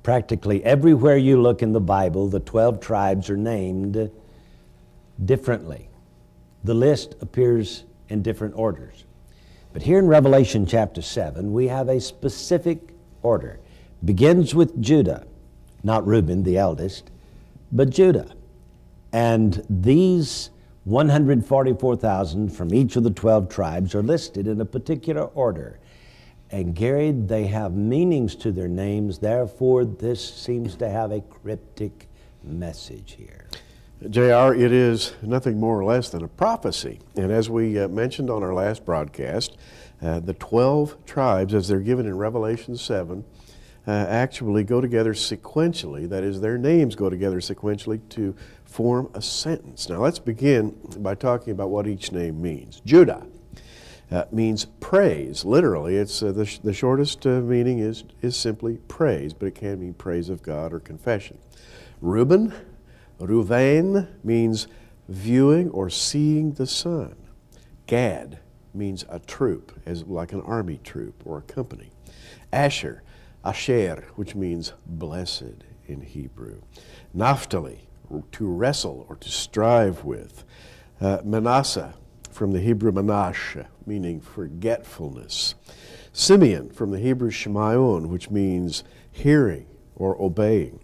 Practically everywhere you look in the Bible, the 12 tribes are named differently. The list appears in different orders. But here in Revelation chapter 7, we have a specific order. Begins with Judah, not Reuben, the eldest, but Judah. And these 144,000 from each of the 12 tribes are listed in a particular order. And Gary, they have meanings to their names, therefore this seems to have a cryptic message here. J.R., it is nothing more or less than a prophecy. And as we mentioned on our last broadcast, the 12 tribes, as they're given in Revelation 7, actually go together sequentially. That is, their names go together sequentially to form a sentence. Now let's begin by talking about what each name means. Judah means praise. Literally, it's the shortest meaning is simply praise, but it can mean praise of God or confession. Reuben, Ruvain, means viewing or seeing the sun. Gad means a troop, as like an army troop or a company. Asher, which means blessed in Hebrew. Naphtali, to wrestle or to strive with. Manasseh, from the Hebrew manash, meaning forgetfulness. Simeon, from the Hebrew shemayon, which means hearing or obeying.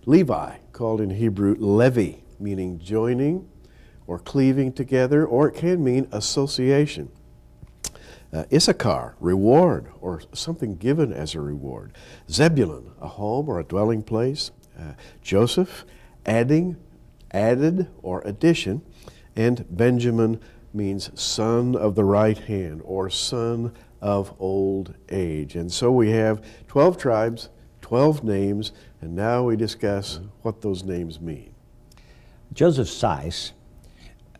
Levi, called in Hebrew Levi, meaning joining or cleaving together, or it can mean association. Issachar, reward, or something given as a reward. Zebulun, a home or a dwelling place. Joseph, added or addition. And Benjamin means son of the right hand or son of old age. And so we have 12 tribes, 12 names, and now we discuss what those names mean. Joseph Seiss,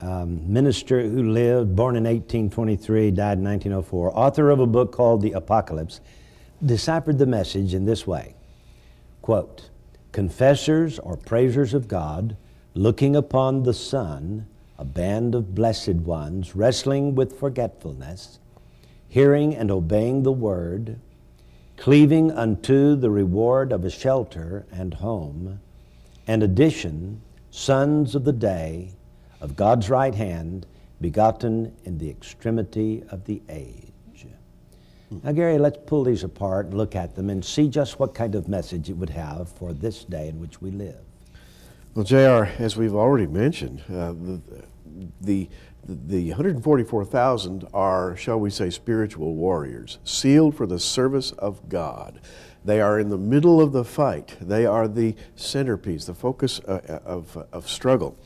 minister who lived, born in 1823, died in 1904, author of a book called The Apocalypse, deciphered the message in this way, quote, confessors or praisers of God, looking upon the Son, a band of blessed ones, wrestling with forgetfulness, hearing and obeying the Word, cleaving unto the reward of a shelter and home, and addition, sons of the day, of God's right hand, begotten in the extremity of the age. Now, Gary, let's pull these apart and look at them and see just what kind of message it would have for this day in which we live. Well, J.R., as we've already mentioned, the 144,000 are, shall we say, spiritual warriors, sealed for the service of God. They are in the middle of the fight. They are the centerpiece, the focus of struggle.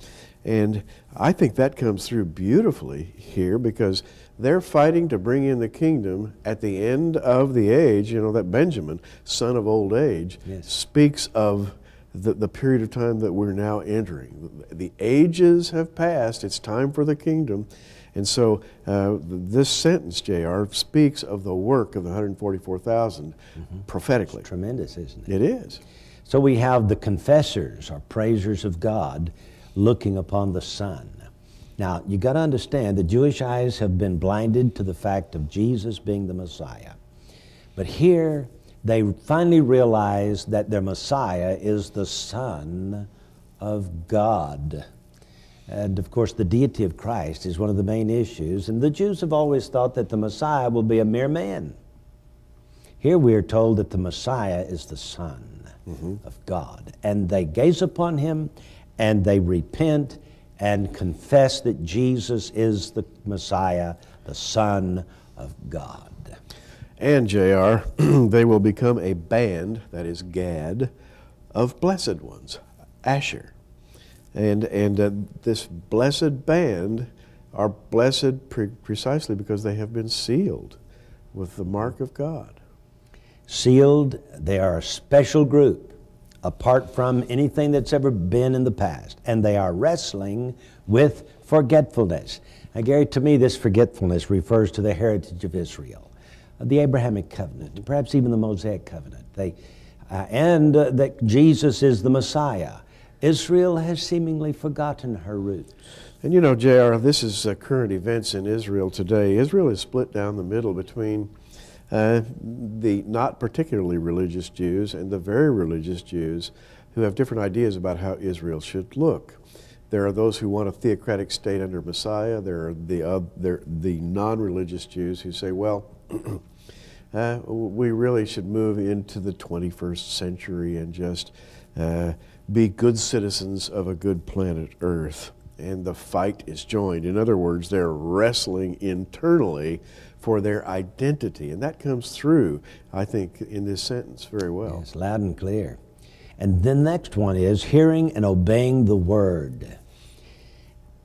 And I think that comes through beautifully here because they're fighting to bring in the kingdom at the end of the age. You know, that Benjamin, son of old age, yes, speaks of the period of time that we're now entering. The ages have passed. It's time for the kingdom. And so this sentence, J.R., speaks of the work of the 144,000 prophetically. It's tremendous, isn't it? It is. So we have the confessors or praisers of God looking upon the Son. Now, you got to understand the Jewish eyes have been blinded to the fact of Jesus being the Messiah. But here, they finally realize that their Messiah is the Son of God. And of course, the deity of Christ is one of the main issues. And the Jews have always thought that the Messiah will be a mere man. Here we are told that the Messiah is the Son of God. And they gaze upon him and they repent and confess that Jesus is the Messiah, the Son of God. And, J.R., they will become a band, that is Gad, of blessed ones, Asher. And this blessed band are blessed precisely because they have been sealed with the mark of God. Sealed, they are a special group apart from anything that's ever been in the past. And they are wrestling with forgetfulness. Now, Gary, to me, this forgetfulness refers to the heritage of Israel, the Abrahamic covenant, perhaps even the Mosaic covenant. That Jesus is the Messiah. Israel has seemingly forgotten her roots. And you know, J.R., this is current events in Israel today. Israel is split down the middle between the not particularly religious Jews and the very religious Jews who have different ideas about how Israel should look. There are those who want a theocratic state under Messiah. There are the non-religious Jews who say, well, we really should move into the 21st century and just be good citizens of a good planet Earth. And the fight is joined. In other words, they're wrestling internally for their identity. And that comes through, I think, in this sentence very well. Yes, loud and clear. And the next one is hearing and obeying the word.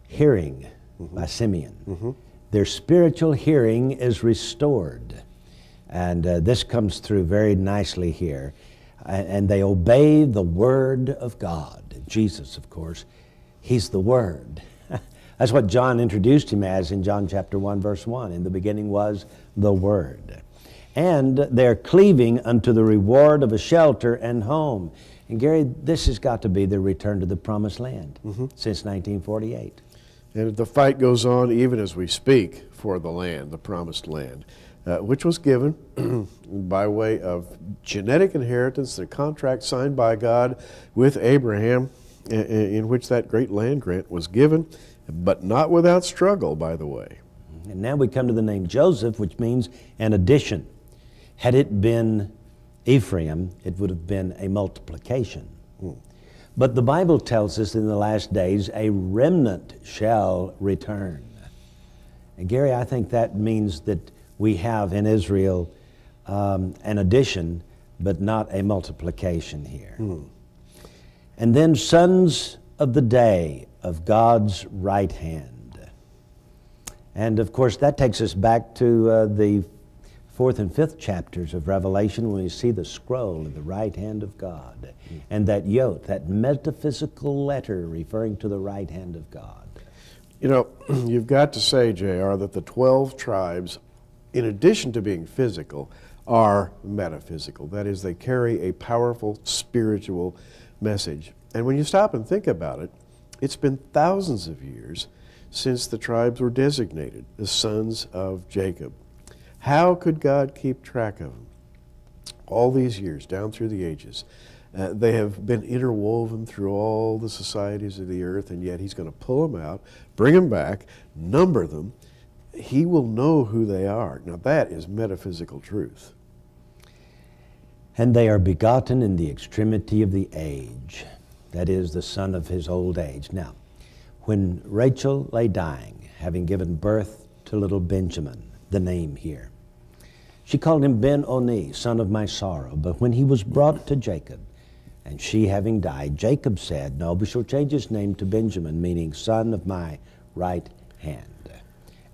Hearing by Simeon. Their spiritual hearing is restored. And this comes through very nicely here. And they obey the word of God. Jesus, of course, he's the Word. That's what John introduced him as in John chapter 1, verse 1. In the beginning was the Word. And they're cleaving unto the reward of a shelter and home. And Gary, this has got to be the return to the promised land since 1948. And the fight goes on even as we speak for the land, the promised land, which was given by way of genetic inheritance, the contract signed by God with Abraham, in which that great land grant was given, but not without struggle, by the way. And now we come to the name Joseph, which means an addition. Had it been Ephraim, it would have been a multiplication. But the Bible tells us in the last days, a remnant shall return. And Gary, I think that means that we have in Israel an addition, but not a multiplication here. And then sons of the day of God's right hand. And of course that takes us back to the 4th and 5th chapters of Revelation when we see the scroll in the right hand of God and that yoke, that metaphysical letter referring to the right hand of God. You know, you've got to say, J.R., that the 12 tribes, in addition to being physical, are metaphysical. That is, they carry a powerful spiritual message. And when you stop and think about it, it's been thousands of years since the tribes were designated the sons of Jacob. How could God keep track of them? All these years, down through the ages, they have been interwoven through all the societies of the earth, and yet he's going to pull them out, bring them back, number them. He will know who they are. Now that is metaphysical truth. And they are begotten in the extremity of the age. That is, the son of his old age. Now, when Rachel lay dying, having given birth to little Benjamin, the name here, she called him Ben-Oni, son of my sorrow. But when he was brought to Jacob, and she having died, Jacob said, no, we shall change his name to Benjamin, meaning son of my right hand.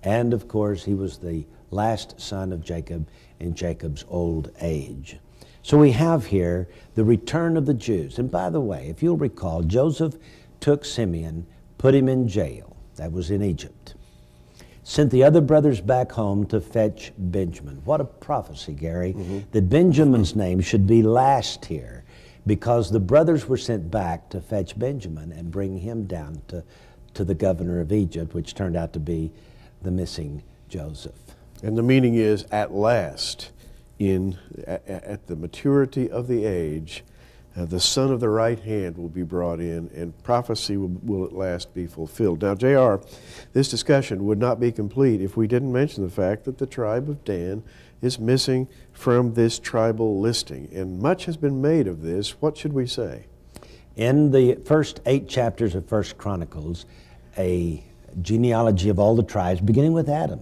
And of course, he was the last son of Jacob in Jacob's old age. So we have here the return of the Jews. And by the way, if you'll recall, Joseph took Simeon, put him in jail. That was in Egypt. Sent the other brothers back home to fetch Benjamin. What a prophecy, Gary, that Benjamin's name should be last here because the brothers were sent back to fetch Benjamin and bring him down to the governor of Egypt, which turned out to be the missing Joseph. And the meaning is, at last, at the maturity of the age, the son of the right hand will be brought in, and prophecy will at last be fulfilled. Now, J.R., this discussion would not be complete if we didn't mention the fact that the tribe of Dan is missing from this tribal listing, and much has been made of this. What should we say? In the first 8 chapters of 1 Chronicles, a genealogy of all the tribes, beginning with Adam,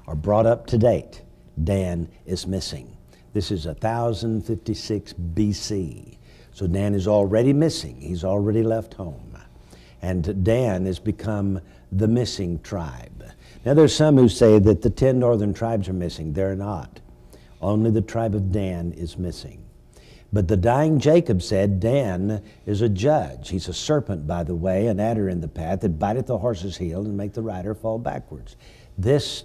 are brought up to date. Dan is missing. This is 1056 B.C., so Dan is already missing. He's already left home. And Dan has become the missing tribe. Now there's some who say that the 10 northern tribes are missing. They're not. Only the tribe of Dan is missing. But the dying Jacob said, Dan is a judge. He's a serpent, by the way, an adder in the path that biteth the horse's heel and make the rider fall backwards. This,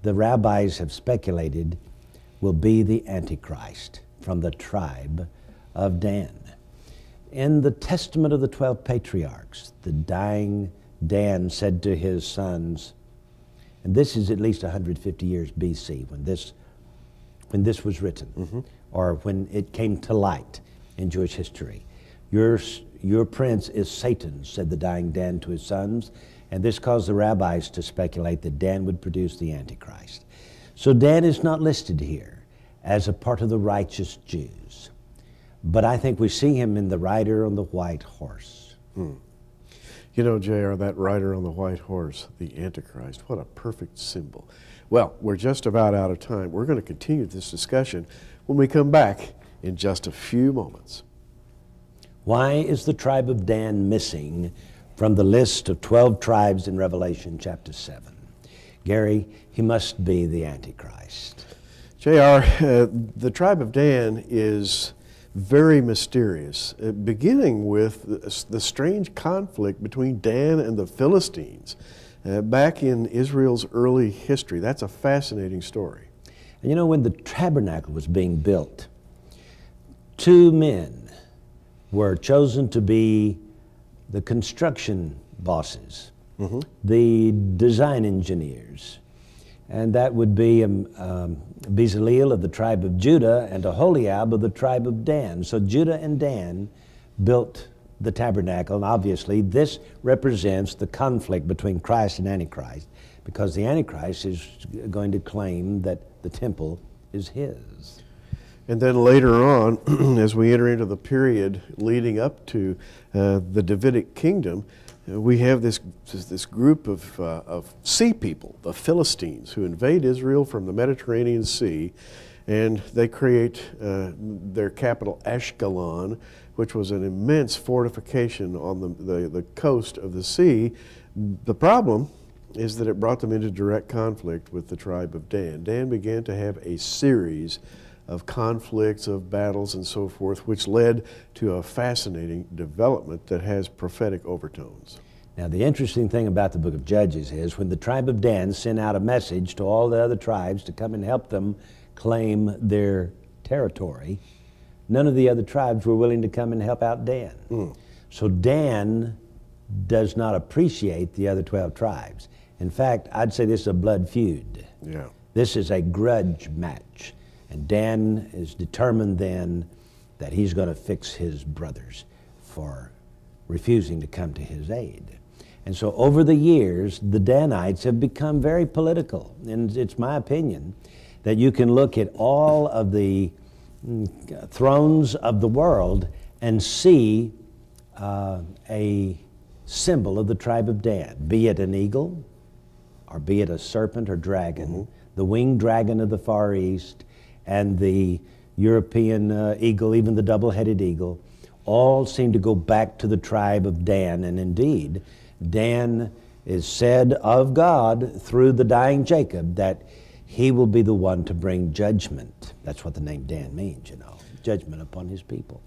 the rabbis have speculated, will be the Antichrist from the tribe of Dan. In the Testament of the 12 Patriarchs, the dying Dan said to his sons, and this is at least 150 years BC when this when this was written, or when it came to light in Jewish history. Your prince is Satan, said the dying Dan to his sons, and this caused the rabbis to speculate that Dan would produce the Antichrist. So Dan is not listed here as a part of the righteous Jews, but I think we see him in the rider on the white horse. You know, J.R., that rider on the white horse, the Antichrist, what a perfect symbol. Well, we're just about out of time. We're going to continue this discussion when we come back in just a few moments. Why is the tribe of Dan missing from the list of 12 tribes in Revelation chapter 7? Gary, he must be the Antichrist. J.R., the tribe of Dan is very mysterious, beginning with the strange conflict between Dan and the Philistines back in Israel's early history. That's a fascinating story. And you know, when the tabernacle was being built, 2 men were chosen to be the construction bosses, the design engineers. And that would be Bezaleel of the tribe of Judah and Aholiab of the tribe of Dan. So Judah and Dan built the tabernacle, and obviously this represents the conflict between Christ and Antichrist, because the Antichrist is going to claim that the temple is his. And then later on, as we enter into the period leading up to the Davidic kingdom, we have this group of sea people, the Philistines, who invade Israel from the Mediterranean Sea, and they create their capital Ashkelon, which was an immense fortification on the coast of the sea. The problem is that it brought them into direct conflict with the tribe of Dan. Dan began to have a series of conflicts, of battles, and so forth, which led to a fascinating development that has prophetic overtones. Now, the interesting thing about the book of Judges is when the tribe of Dan sent out a message to all the other tribes to come and help them claim their territory, none of the other tribes were willing to come and help out Dan. So Dan does not appreciate the other 12 tribes. In fact, I'd say this is a blood feud. Yeah. This is a grudge match. And Dan is determined then that he's going to fix his brothers for refusing to come to his aid. And so over the years, the Danites have become very political. And it's my opinion that you can look at all of the thrones of the world and see a symbol of the tribe of Dan, be it an eagle, or be it a serpent or dragon, the winged dragon of the Far East, and the European eagle, even the double-headed eagle, all seem to go back to the tribe of Dan. And indeed, Dan is said of God through the dying Jacob that he will be the one to bring judgment. That's what the name Dan means, you know, judgment upon his people.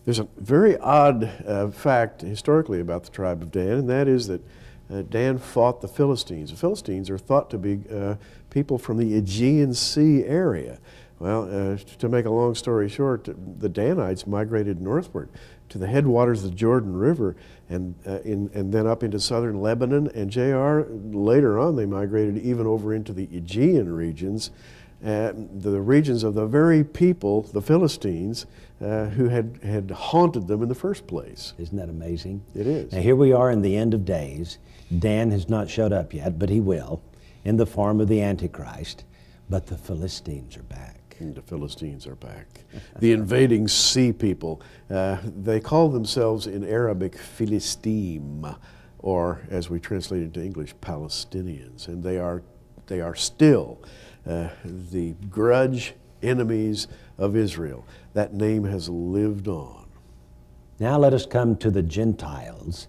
There's a very odd fact historically about the tribe of Dan, and that is that Dan fought the Philistines. The Philistines are thought to be people from the Aegean Sea area. Well, to make a long story short, the Danites migrated northward to the headwaters of the Jordan River and then up into southern Lebanon. And J.R., later on, they migrated even over into the Aegean regions, the regions of the very people, the Philistines, who had haunted them in the first place. Isn't that amazing? It is. Now, here we are in the end of days. Dan has not showed up yet, but he will, in the form of the Antichrist. But the Philistines are back. And the Philistines are back. The invading sea people, they call themselves in Arabic Philistim, or as we translate it into English, Palestinians. And they are still the grudge enemies of Israel. That name has lived on. Now let us come to the Gentiles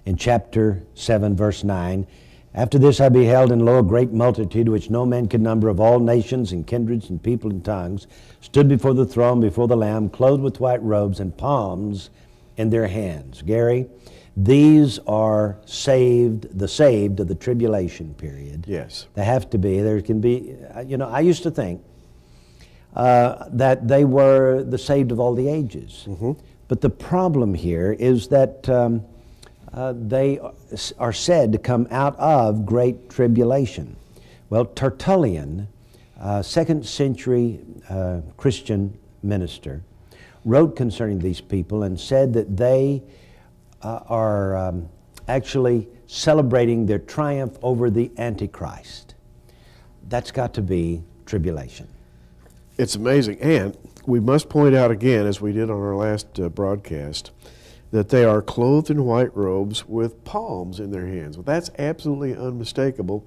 in chapter 7, verse 9. After this I beheld, and lo, a great multitude, which no man could number, of all nations and kindreds and people and tongues, stood before the throne, before the Lamb, clothed with white robes and palms in their hands. Gary, these are the saved of the tribulation period. Yes. They have to be. There can be, you know, I used to think that they were the saved of all the ages. But the problem here is that they are said to come out of great tribulation. Well, Tertullian second century Christian minister, wrote concerning these people and said that they are actually celebrating their triumph over the Antichrist. That's got to be tribulation. It's amazing. And we must point out again, as we did on our last broadcast, that they are clothed in white robes with palms in their hands. Well, that's absolutely unmistakable.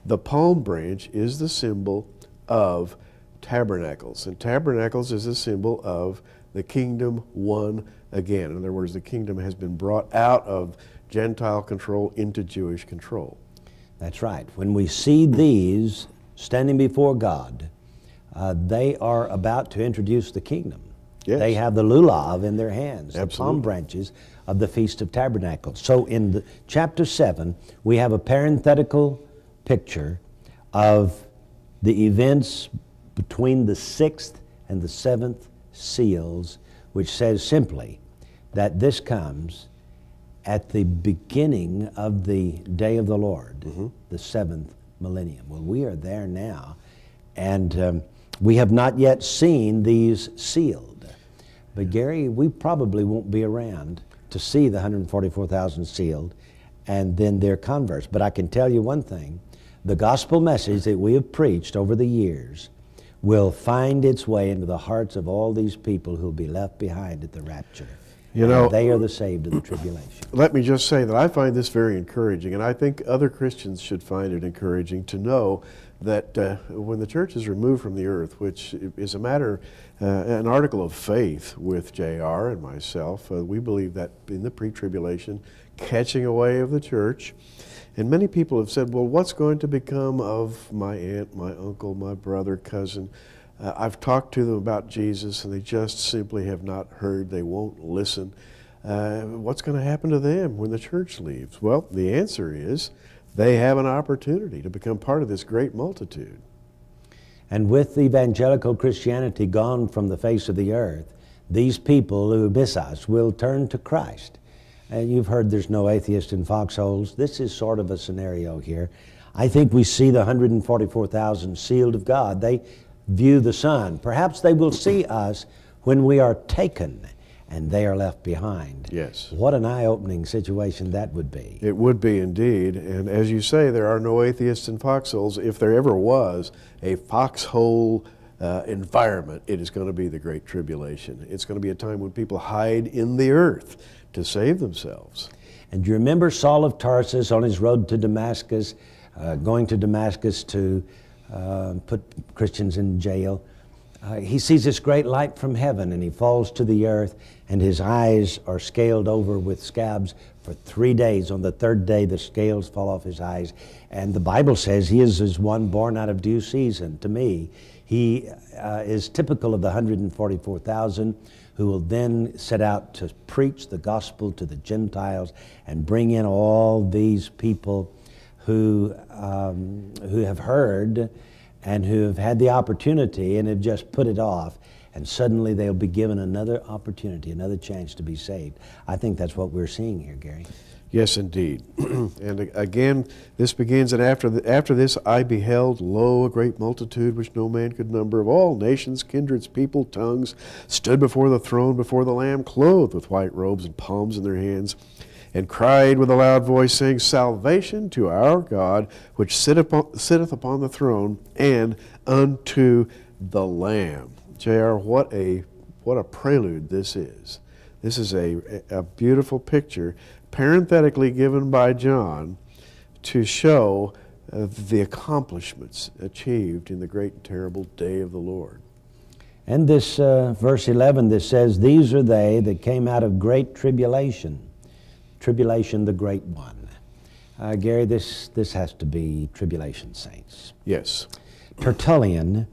The palm branch is the symbol of tabernacles, and tabernacles is a symbol of the kingdom won again. In other words, the kingdom has been brought out of Gentile control into Jewish control. That's right. When we see these standing before God, they are about to introduce the kingdom. Yes. They have the lulav in their hands, Absolutely. the palm branches of the Feast of Tabernacles. So in chapter 7, we have a parenthetical picture of the events between the 6th and the 7th seals, which says simply that this comes at the beginning of the day of the Lord, the 7th millennium. Well, we are there now, and we have not yet seen these sealed. But Gary, we probably won't be around to see the 144,000 sealed and then their converts. But I can tell you one thing, the gospel message that we have preached over the years will find its way into the hearts of all these people who will be left behind at the rapture. You know, they are the saved of the tribulation. Let me just say that I find this very encouraging, and I think other Christians should find it encouraging to know that when the church is removed from the earth, which is a matter, an article of faith with J.R. and myself, we believe that in the pre-tribulation, catching away of the church. And many people have said, well, what's going to become of my aunt, my uncle, my brother, cousin? I've talked to them about Jesus, and they just simply have not heard. They won't listen. What's going to happen to them when the church leaves? Well, the answer is they have an opportunity to become part of this great multitude. And with evangelical Christianity gone from the face of the earth, these people who miss us will turn to Christ. And you've heard there's no atheist in foxholes. This is sort of a scenario here. I think we see the 144,000 sealed of God. They view the Son. Perhaps they will see us when we are taken and they are left behind. Yes. What an eye-opening situation that would be. It would be indeed. And as you say, there are no atheists in foxholes. If there ever was a foxhole environment, it is going to be the Great Tribulation. It's going to be a time when people hide in the earth to save themselves. And do you remember Saul of Tarsus on his road to Damascus, going to Damascus to put Christians in jail? He sees this great light from heaven, and he falls to the earth, and his eyes are scaled over with scabs for 3 days. On the third day, the scales fall off his eyes. And the Bible says he is as one born out of due season. To me, he is typical of the 144,000 who will then set out to preach the gospel to the Gentiles and bring in all these people who have heard and who have had the opportunity and have just put it off, and suddenly they'll be given another opportunity, another chance to be saved. I think that's what we're seeing here, Gary. Yes, indeed. And again, this begins, and after this I beheld, lo, a great multitude which no man could number, of all nations, kindreds, people, tongues, stood before the throne, before the Lamb, clothed with white robes and palms in their hands, and cried with a loud voice, saying, Salvation to our God, which sitteth upon the throne, and unto the Lamb. J.R., what a prelude this is. This is a beautiful picture, parenthetically given by John, to show the accomplishments achieved in the great and terrible day of the Lord. And this verse 11 that says, These are they that came out of great tribulation. Tribulation, the great one. Gary, this has to be tribulation saints. Yes. Tertullian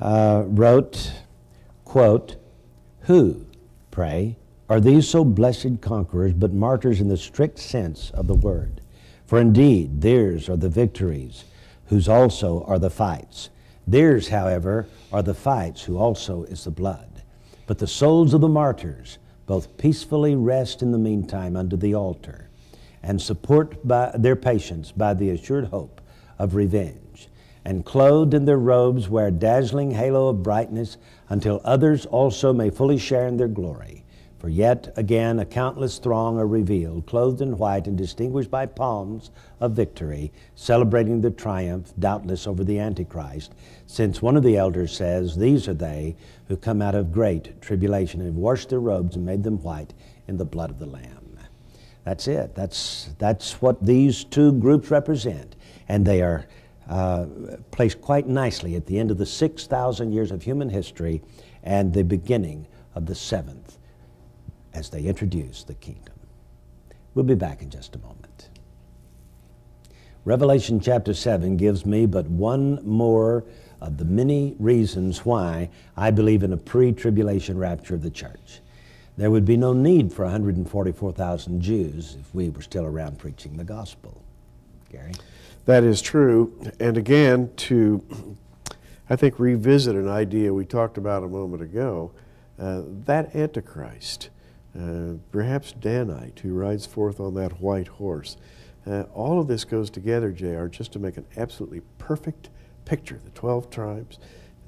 wrote, quote, Who, pray, are these so blessed conquerors, but martyrs in the strict sense of the word? For indeed, theirs are the victories, whose also are the fights. Theirs, however, are the fights, who also is the blood. But the souls of the martyrs both peacefully rest in the meantime under the altar, and support by their patience by the assured hope of revenge. and clothed in their robes wear a dazzling halo of brightness, until others also may fully share in their glory. For yet again a countless throng are revealed, clothed in white and distinguished by palms of victory, celebrating the triumph, doubtless, over the Antichrist, since one of the elders says, "These are they who come out of great tribulation and have washed their robes and made them white in the blood of the Lamb." That's it. That's what these two groups represent. And they are placed quite nicely at the end of the 6,000 years of human history and the beginning of the seventh, as they introduce the kingdom. We'll be back in just a moment. Revelation chapter 7 gives me but one more of the many reasons why I believe in a pre-tribulation rapture of the church. There would be no need for 144,000 Jews if we were still around preaching the gospel. Gary? That is true. And again, to, I think, revisit an idea we talked about a moment ago, that Antichrist, perhaps Danite, who rides forth on that white horse. All of this goes together, J.R., just to make an absolutely perfect picture. The 12 tribes,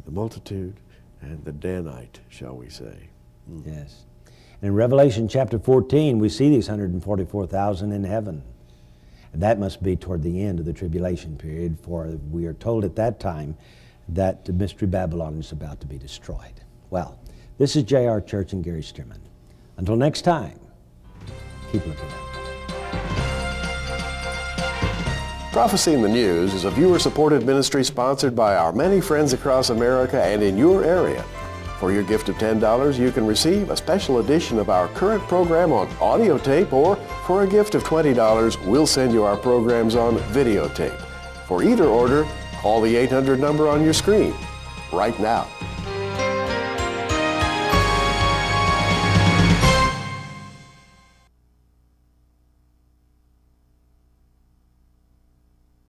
the multitude, and the Danite, shall we say. Yes. In Revelation chapter 14, we see these 144,000 in heaven. And that must be toward the end of the tribulation period, for we are told at that time that the Mystery Babylon is about to be destroyed. Well, this is J.R. Church and Gary Stearman. Until next time, keep looking up. Prophecy in the News is a viewer-supported ministry sponsored by our many friends across America and in your area. For your gift of $10, you can receive a special edition of our current program on audio tape, or for a gift of $20, we'll send you our programs on videotape. For either order, call the 800 number on your screen right now.